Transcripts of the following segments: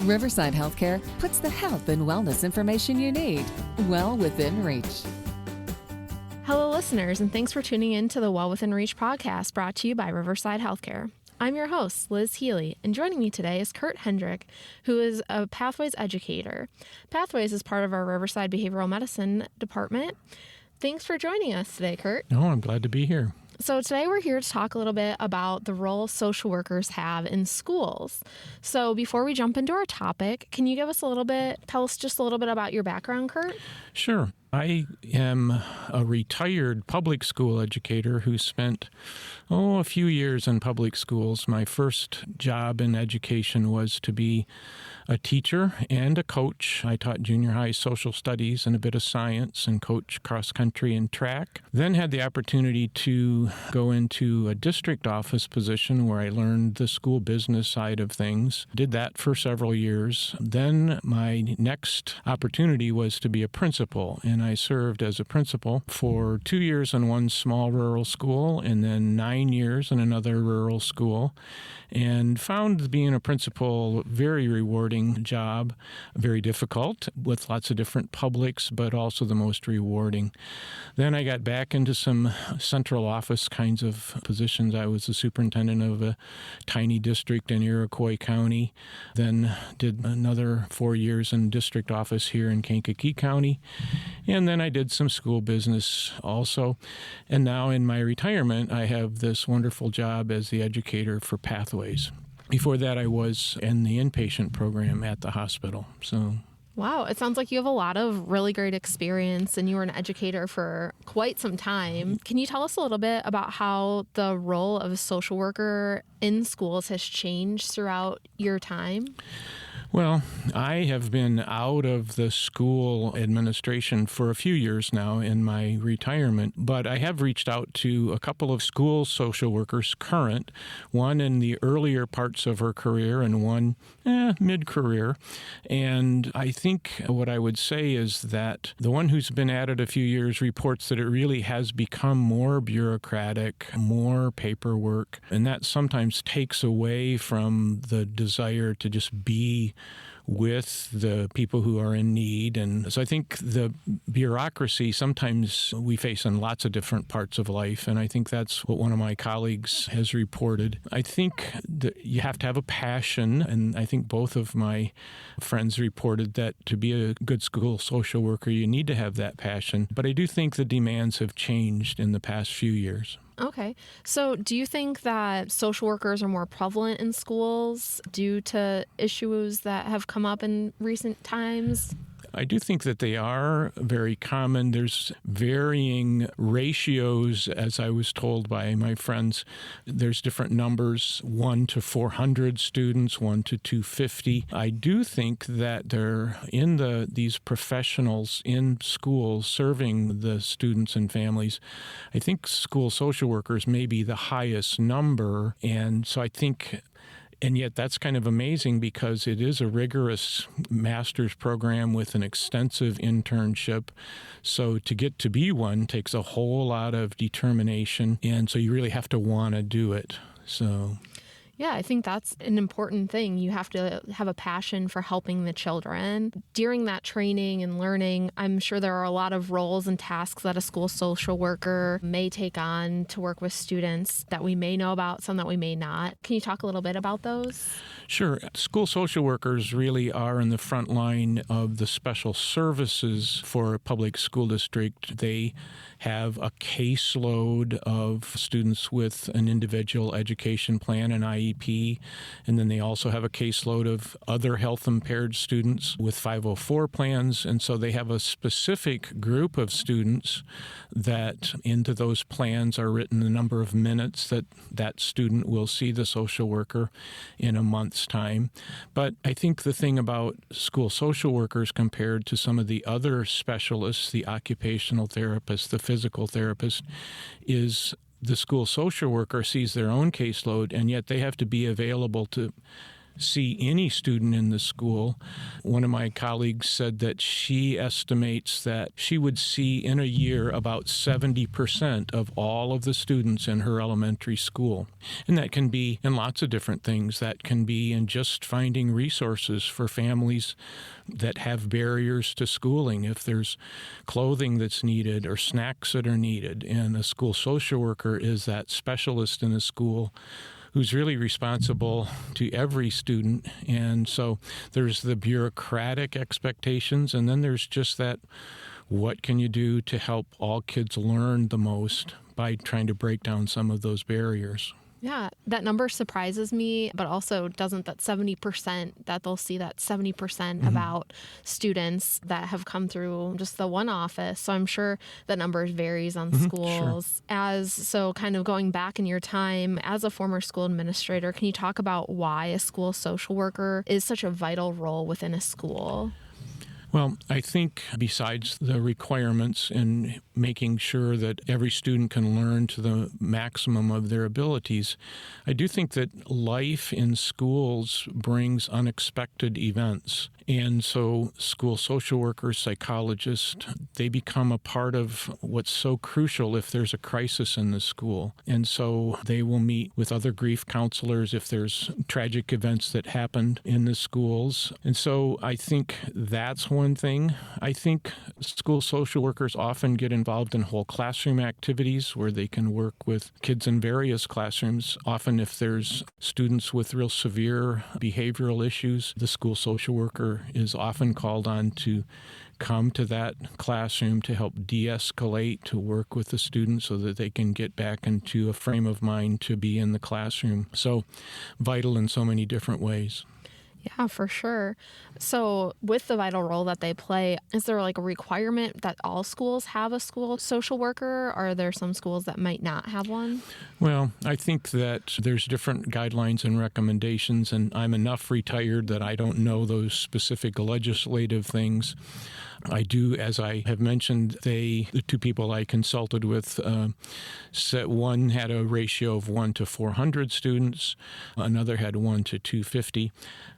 Riverside Healthcare puts the health and wellness information you need well within reach. Hello, listeners, and thanks for tuning in to the Well Within Reach podcast brought to you by Riverside Healthcare. I'm your host, Liz Healy, and joining me today is Kurt Hendrick, who is a Pathways educator. Pathways is part of our Riverside Behavioral Medicine department. Thanks for joining us today, Kurt. No, I'm glad to be here. So today we're here to talk a little bit about the role social workers have in schools. So before we jump into our topic, can you tell us just a little bit about your background, Kurt? Sure. I am a retired public school educator who spent, a few years in public schools. My first job in education was to be a teacher and a coach. I taught junior high social studies and a bit of science and coach cross country and track. Then had the opportunity to go into a district office position where I learned the school business side of things. Did that for several years. Then my next opportunity was to be a principal, and I served as a principal for 2 years in one small rural school and then 9 years in another rural school, and found being a principal very rewarding job, very difficult with lots of different publics, but also the most rewarding. Then I got back into some central office kinds of positions. I was the superintendent of a tiny district in Iroquois County, then did another 4 years in district office here in Kankakee County, and then I did some school business also. And now in my retirement, I have this wonderful job as the educator for Pathways. Before that, I was in the inpatient program at the hospital. Wow, it sounds like you have a lot of really great experience and you were an educator for quite some time. Can you tell us a little bit about how the role of a social worker in schools has changed throughout your time? Well, I have been out of the school administration for a few years now in my retirement, but I have reached out to a couple of school social workers current, one in the earlier parts of her career and one mid-career. And I think what I would say is that the one who's been at it a few years reports that it really has become more bureaucratic, more paperwork, and that sometimes takes away from the desire to just be with the people who are in need. And so I think the bureaucracy sometimes we face in lots of different parts of life, and I think that's what one of my colleagues has reported. I think that you have to have a passion, and I think both of my friends reported that to be a good school social worker, you need to have that passion. But I do think the demands have changed in the past few years. Okay. So do you think that social workers are more prevalent in schools due to issues that have come up in recent times? I do think that they are very common. There's varying ratios, as I was told by my friends. There's different numbers, 1 to 400 students, 1 to 250. I do think that they're in these professionals in schools serving the students and families. I think school social workers may be the highest number, and so I think. And yet that's kind of amazing because it is a rigorous master's program with an extensive internship. So to get to be one takes a whole lot of determination. And so you really have to want to do it. Yeah, I think that's an important thing. You have to have a passion for helping the children. During that training and learning, I'm sure there are a lot of roles and tasks that a school social worker may take on to work with students that we may know about, some that we may not. Can you talk a little bit about those? Sure. School social workers really are in the front line of the special services for a public school district. They have a caseload of students with an individual education plan, an IEP, and then they also have a caseload of other health impaired students with 504 plans, and so they have a specific group of students that into those plans are written the number of minutes that that student will see the social worker in a month's time. But I think the thing about school social workers compared to some of the other specialists, the occupational therapists, the physical therapist, is the school social worker sees their own caseload, and yet they have to be available to see any student in the school. One of my colleagues said that she estimates that she would see in a year about 70% of all of the students in her elementary school. And that can be in lots of different things. That can be in just finding resources for families that have barriers to schooling. If there's clothing that's needed or snacks that are needed, and a school social worker is that specialist in a school who's really responsible to every student. And so there's the bureaucratic expectations, and then there's just that, what can you do to help all kids learn the most by trying to break down some of those barriers. Yeah, that number surprises me, but also doesn't that 70%, that they'll see that 70% about students that have come through just the one office. So I'm sure that number varies on schools. Sure. So kind of going back in your time as a former school administrator, can you talk about why a school social worker is such a vital role within a school? Well, I think besides the requirements and making sure that every student can learn to the maximum of their abilities, I do think that life in schools brings unexpected events. And so school social workers, psychologists, they become a part of what's so crucial if there's a crisis in the school. And so they will meet with other grief counselors if there's tragic events that happened in the schools. And so I think that's one thing. I think school social workers often get involved in whole classroom activities where they can work with kids in various classrooms. Often if there's students with real severe behavioral issues, the school social worker is often called on to come to that classroom to help de-escalate, to work with the students so that they can get back into a frame of mind to be in the classroom. So vital in so many different ways. Yeah, for sure. So with the vital role that they play, is there like a requirement that all schools have a school social worker? Or are there some schools that might not have one? Well, I think that there's different guidelines and recommendations, and I'm enough retired that I don't know those specific legislative things. I do, as I have mentioned, the two people I consulted with said one had a ratio of 1 to 400 students, another had 1 to 250.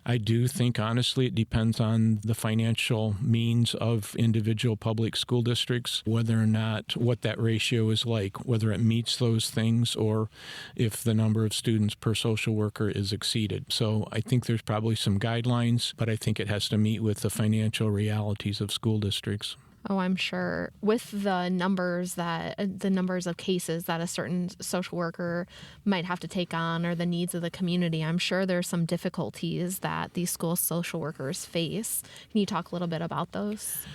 I do think, honestly, it depends on the financial means of individual public school districts, whether or not what that ratio is like, whether it meets those things or if the number of students per social worker is exceeded. So I think there's probably some guidelines, but I think it has to meet with the financial realities of school districts. Oh, I'm sure. With the numbers of cases that a certain social worker might have to take on or the needs of the community, I'm sure there's some difficulties that these school social workers face. Can you talk a little bit about those?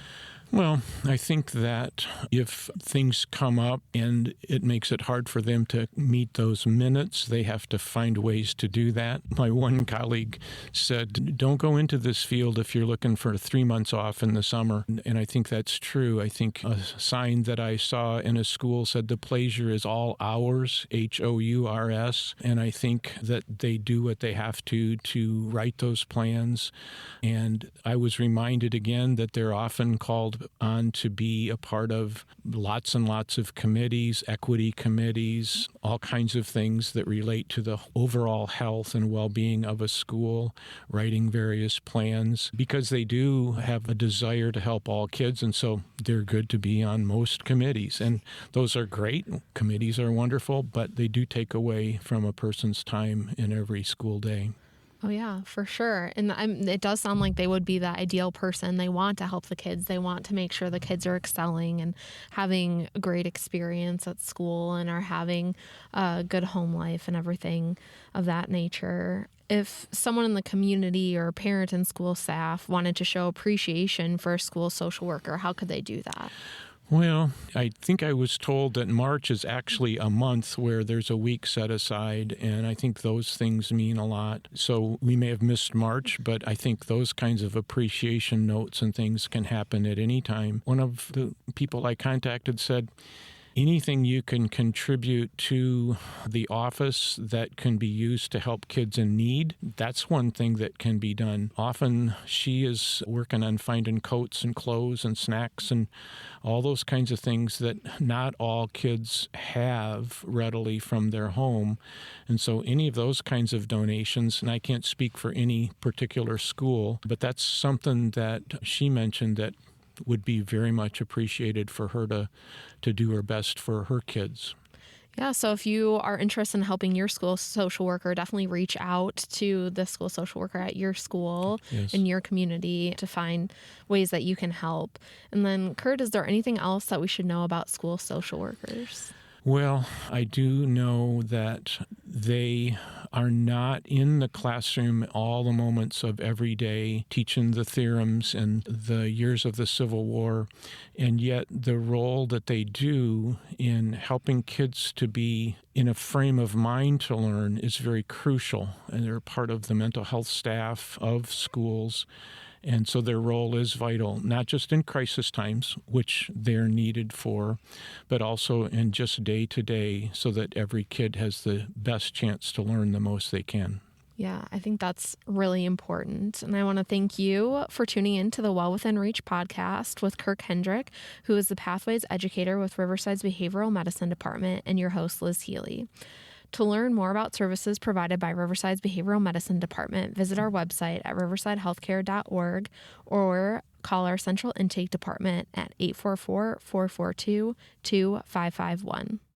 Well, I think that if things come up and it makes it hard for them to meet those minutes, they have to find ways to do that. My one colleague said, don't go into this field if you're looking for 3 months off in the summer. And I think that's true. I think a sign that I saw in a school said the pleasure is all hours, Hours. And I think that they do what they have to write those plans. And I was reminded again that they're often called on to be a part of lots and lots of committees, equity committees, all kinds of things that relate to the overall health and well-being of a school, writing various plans, because they do have a desire to help all kids, and so they're good to be on most committees. And those are great. Committees are wonderful, but they do take away from a person's time in every school day. Oh, yeah, for sure. And it does sound like they would be the ideal person. They want to help the kids. They want to make sure the kids are excelling and having a great experience at school and are having a good home life and everything of that nature. If someone in the community or parent and school staff wanted to show appreciation for a school social worker, how could they do that? Well, I think I was told that March is actually a month where there's a week set aside, and I think those things mean a lot. So we may have missed March, but I think those kinds of appreciation notes and things can happen at any time. One of the people I contacted said, anything you can contribute to the office that can be used to help kids in need, that's one thing that can be done. Often she is working on finding coats and clothes and snacks and all those kinds of things that not all kids have readily from their home. And so any of those kinds of donations, and I can't speak for any particular school, but that's something that she mentioned that would be very much appreciated for her to do her best for her kids. Yeah, so if you are interested in helping your school social worker, definitely reach out to the school social worker at your school, Yes. in your community, to find ways that you can help. And then, Kurt, is there anything else that we should know about school social workers? Well, I do know that they are not in the classroom all the moments of every day teaching the theorems and the years of the Civil War, and yet the role that they do in helping kids to be in a frame of mind to learn is very crucial, and they're part of the mental health staff of schools. And so their role is vital, not just in crisis times, which they're needed for, but also in just day to day so that every kid has the best chance to learn the most they can. Yeah, I think that's really important. And I want to thank you for tuning in to the Well Within Reach podcast with Kirk Hendrick, who is the Pathways Educator with Riverside's Behavioral Medicine Department, and your host, Liz Healy. To learn more about services provided by Riverside's Behavioral Medicine Department, visit our website at riversidehealthcare.org or call our Central Intake Department at 844-442-2551.